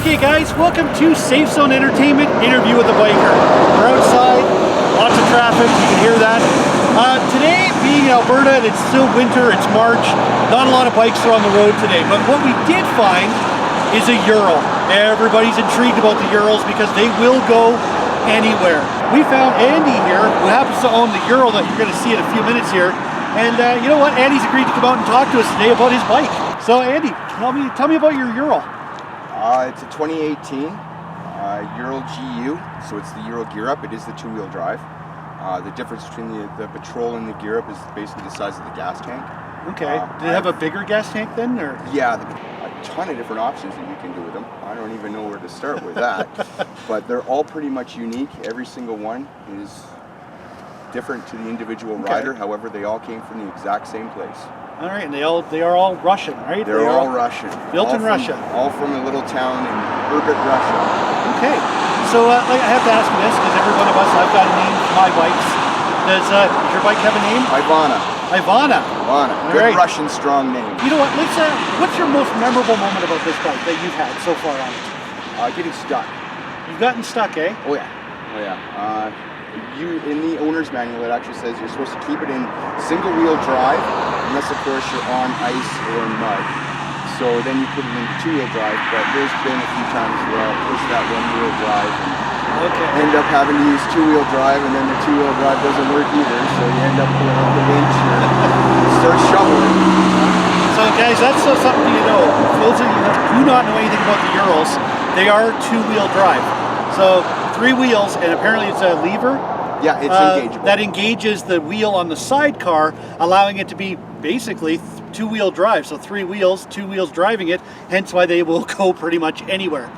Okay guys, welcome to Safe Zone Entertainment Interview with a Biker. We're outside, lots of traffic, you can hear that. Today, being in Alberta, and it's still winter, it's March, not a lot of bikes are on the road today, but what we did find is a Ural. Everybody's intrigued about the Urals because they will go anywhere. We found Andy here, who happens to own the Ural that you're going to see in a few minutes here. And you know what? Andy's agreed to come out and talk to us today about his bike. So Andy, tell me about your Ural. It's a 2018 Ural GU, so it's the Ural gear up. It is the two-wheel drive. The difference between the Patrol and the gear up is basically the size of the gas tank. Okay. Did it have a bigger gas tank then, or? Yeah, a ton of different options that you can do with them. I don't even know where to start with that. But they're all pretty much unique. Every single one is different to the individual rider. However, they all came from the exact same place. All right, and they are all Russian, right? They're all Russian. Built in Russia. All from a little town in Ural Russia. Okay, so I have to ask you this because every one of us, I've got a name for my bikes. Does your bike have a name? Ivana. Ivana. Good Russian strong name. You know what? What's your most memorable moment about this bike that you've had so far on it? Getting stuck. You've gotten stuck, eh? Oh yeah. Oh yeah. In the owner's manual, it actually says you're supposed to keep it in single wheel drive, unless of course you're on ice or mud. So then you put it in two-wheel drive, but there's been a few times where I'll push that one-wheel drive and end up having to use two-wheel drive, and then the two-wheel drive doesn't work either, so you end up pulling out the winch and start shoveling. So guys, that's something you know. For those of you that do not know anything about the Urals, they are two-wheel drive. So 3 wheels, and apparently it's a lever. Yeah, it's engageable. That engages the wheel on the sidecar, allowing it to be basically two-wheel drive. So 3 wheels, 2 wheels driving it, hence why they will go pretty much anywhere.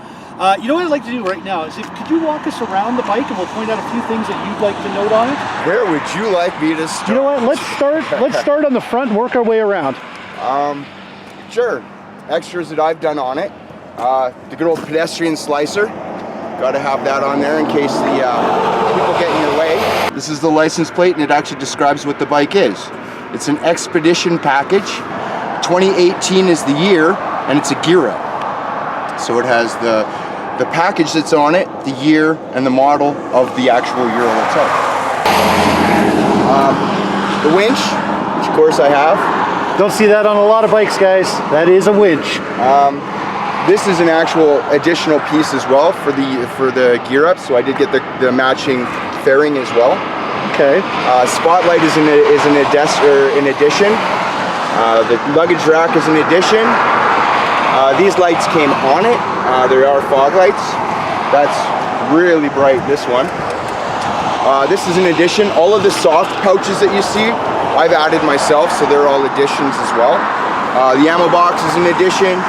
You know what I'd like to do right now is, could you walk us around the bike and we'll point out a few things that you'd like to note on it? Where would you like me to start? You know what, let's start on the front and work our way around. Sure. Extras that I've done on it. The good old pedestrian slicer. Got to have that on there in case the people get in your way. This is the license plate, and it actually describes what the bike is. It's an expedition package. 2018 is the year, and it's a gear up. So it has the package that's on it, the year, and the model of the actual Ural itself. The winch, which of course I have. Don't see that on a lot of bikes, guys. That is a winch. This is an actual additional piece as well for the gear up, so I did get the matching fairing as well. Okay. Spotlight is in addition. The luggage rack is in addition. These lights came on it. There are fog lights. That's really bright, this one. This is an addition. All of the soft pouches that you see, I've added myself, so they're all additions as well. The ammo box is an addition.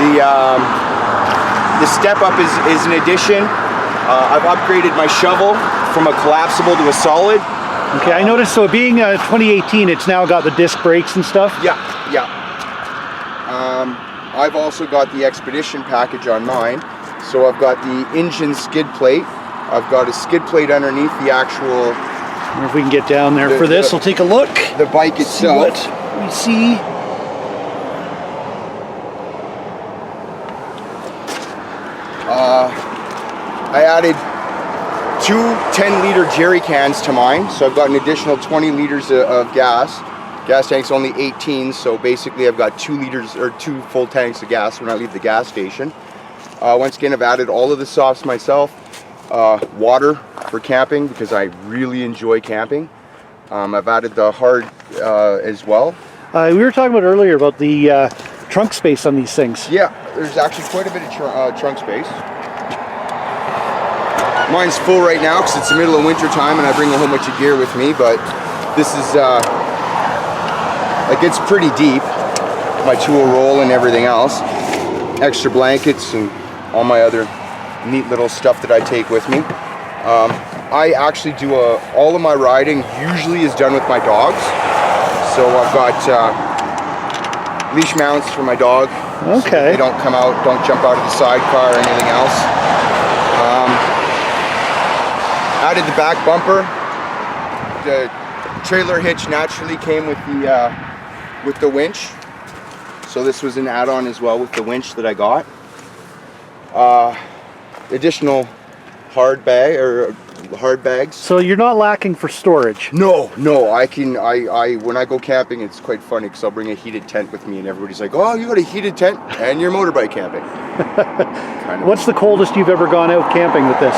The step up is an addition. I've upgraded my shovel from a collapsible to a solid. Okay, I noticed, so being 2018, it's now got the disc brakes and stuff? Yeah. I've also got the expedition package on mine. So I've got the engine skid plate. I've got a skid plate underneath the actual... I wonder if we can get down there for this. We'll take a look. The bike itself. See what we see. I added 2 10-liter jerry cans to mine, so I've got an additional 20 liters of gas. Gas tank's only 18, so basically I've got 2 full tanks of gas when I leave the gas station. Once again, I've added all of the softs myself. Water for camping because I really enjoy camping. I've added the hard as well. We were talking about earlier about the trunk space on these things. Yeah, there's actually quite a bit of trunk space. Mine's full right now because it's the middle of winter time and I bring a whole bunch of gear with me, but this is it's pretty deep. My tool roll and everything else. Extra blankets and all my other neat little stuff that I take with me. I actually do all of my riding usually is done with my dogs. So I've got leash mounts for my dog. Okay. So they don't come out, don't jump out of the sidecar or anything else. Added the back bumper. The trailer hitch naturally came with the winch. So this was an add-on as well with the winch that I got. additional hard bags. So you're not lacking for storage. No, when I go camping, it's quite funny because I'll bring a heated tent with me and everybody's like, oh, you got a heated tent and you're motorbike camping. What's the coldest you've ever gone out camping with this?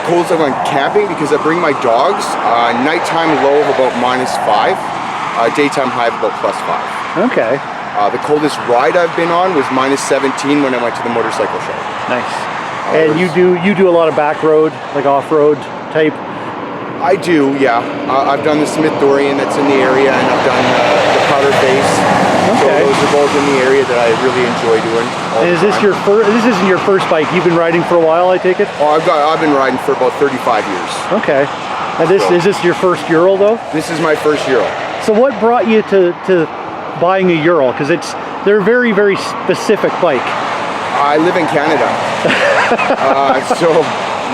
Coldest I've gone camping because I bring my dogs. Nighttime low of about -5, daytime high of about +5. Okay. The coldest ride I've been on was -17 when I went to the motorcycle show. Nice. And you do a lot of back road, like off-road type? I do, yeah. I've done the Smith Dorian that's in the area, and I've done the Powder Face. Okay. So those are both in the area that I really enjoy doing. And is this your first? This isn't your first bike. You've been riding for a while, I take it. Oh, I've been riding for about 35 years. Okay. And is this your first Ural though? This is my first Ural. So what brought you to buying a Ural? Because they're a very, very specific bike. I live in Canada, so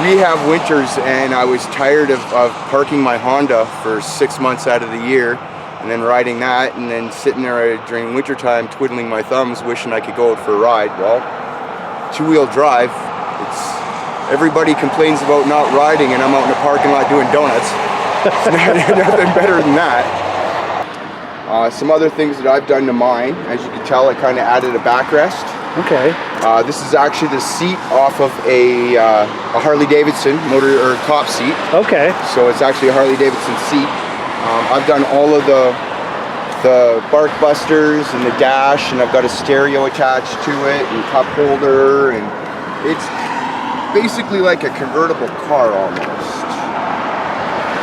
we have winters, and I was tired of parking my Honda for 6 months out of the year, and then riding that, and then sitting there during wintertime twiddling my thumbs, wishing I could go out for a ride. Well, two-wheel drive, everybody complains about not riding, and I'm out in the parking lot doing donuts. Nothing better than that. Some other things that I've done to mine, as you can tell, I kind of added a backrest. Okay. This is actually the seat off of a Harley Davidson top seat. Okay. So it's actually a Harley Davidson seat. I've done all of the bark busters and the dash, and I've got a stereo attached to it and cup holder, and it's basically like a convertible car almost.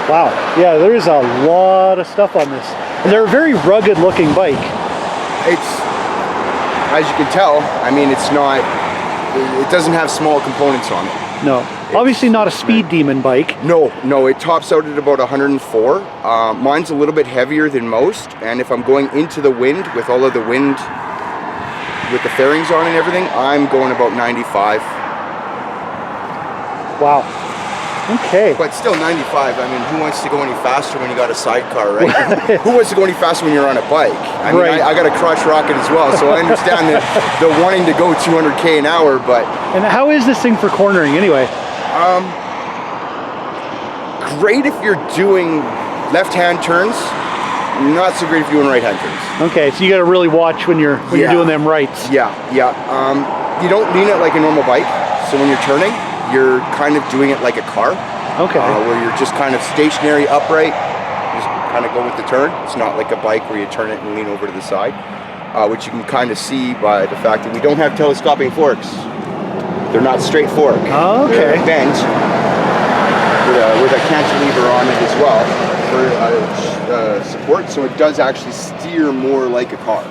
Wow. Yeah, there is a lot of stuff on this. And they're a very rugged looking bike. It's, as you can tell, I mean, it doesn't have small components on it. No. Obviously not a speed demon bike. No, it tops out at about 104. Mine's a little bit heavier than most, and if I'm going into the wind with all of the wind, with the fairings on and everything, I'm going about 95. Wow. Okay. But still 95, I mean, who wants to go any faster when you got a sidecar, right? Who wants to go any faster when you're on a bike? I mean, right. I got a crotch rocket as well, so I understand the wanting to go 200K an hour, but... And how is this thing for cornering anyway? Great if you're doing left-hand turns, not so great if you're doing right-hand turns. Okay, so you got to really watch when you're doing them rights. Yeah. You don't lean it like a normal bike, so when you're turning, you're kind of doing it like a car. Okay. Where you're just kind of stationary, upright, just kind of go with the turn. It's not like a bike where you turn it and lean over to the side, which you can kind of see by the fact that we don't have telescoping forks. They're not straight fork. Oh, okay. They're bent with a cantilever on it as well for support, so it does actually steer more like a car.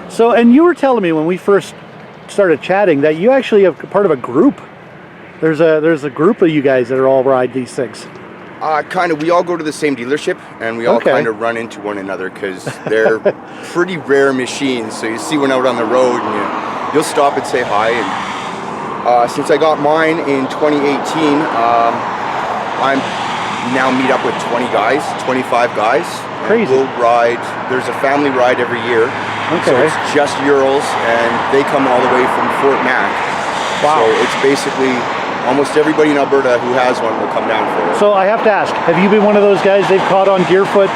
So, and you were telling me when we first started chatting that you actually have part of a group. There's a group of you guys that are all ride these things. Kind of. We all go to the same dealership, and we all kind of run into one another because they're pretty rare machines. So you see one out on the road, and you'll stop and say hi. And since I got mine in 2018, I'm now meet up with 25 guys. Crazy. We'll ride. There's a family ride every year. Okay. So it's just Urals, and they come all the way from Fort Mac. Wow. So it's basically almost everybody in Alberta who has one will come down for it. So I have to ask, have you been one of those guys they've caught on Deerfoot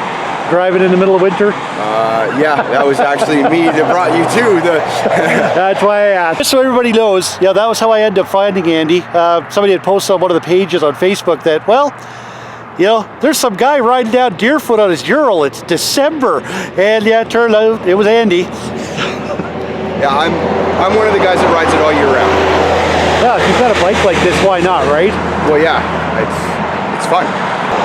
driving in the middle of winter? Yeah, that was actually me that brought you to the... That's why I asked. Just so everybody knows, yeah, that was how I ended up finding Andy. Somebody had posted on one of the pages on Facebook that, well, you know, there's some guy riding down Deerfoot on his Ural. It's December. And yeah, it turned out it was Andy. Yeah, I'm one of the guys that rides it all year round. Yeah, if you've got a bike like this, why not, right? Well, yeah, it's fun.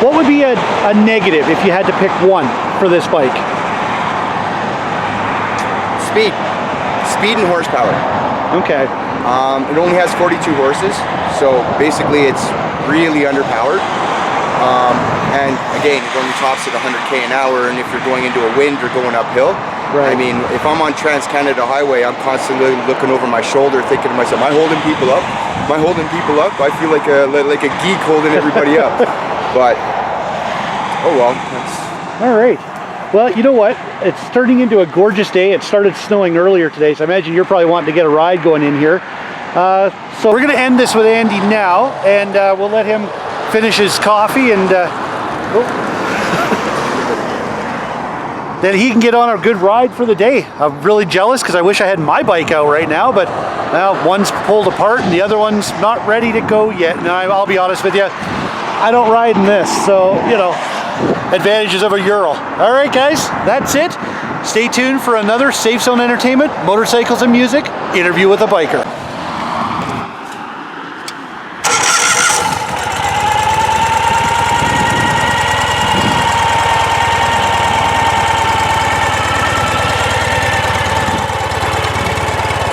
What would be a negative if you had to pick one for this bike? Speed and horsepower. Okay. It only has 42 horses, so basically it's really underpowered. And again, it only tops at 100K an hour, and if you're going into a wind or going uphill, right. I mean, if I'm on Trans-Canada Highway, I'm constantly looking over my shoulder thinking to myself, am I holding people up? Am I holding people up? I feel like a geek holding everybody up. But, oh well. All right. Well, you know what? It's turning into a gorgeous day. It started snowing earlier today, so I imagine you're probably wanting to get a ride going in here. So we're going to end this with Andy now, and we'll let him finish his coffee, and then he can get on a good ride for the day. I'm really jealous because I wish I had my bike out right now, but one's pulled apart and the other one's not ready to go yet. And I'll be honest with you, I don't ride in this, so you know, advantages of a Ural. All right, guys, that's it. Stay tuned for another Safe Zone Entertainment, Motorcycles and Music interview with a biker.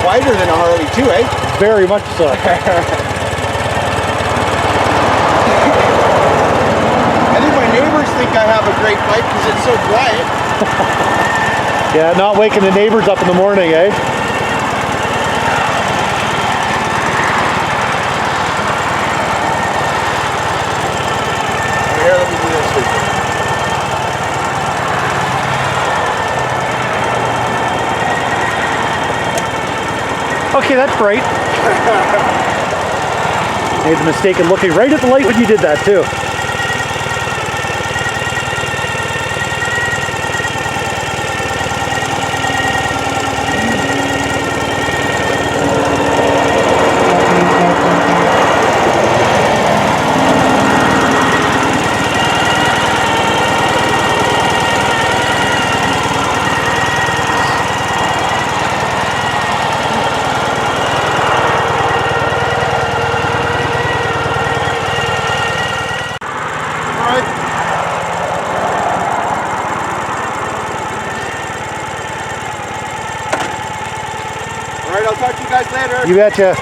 Wider than a Harley too, eh? Very much so. I think my neighbors think I have a great bike because it's so quiet. Yeah, not waking the neighbors up in the morning, eh? Here, let me do this with you. Okay, that's bright. Made the mistake of looking right at the light when you did that too. All right, I'll talk to you guys later. You betcha.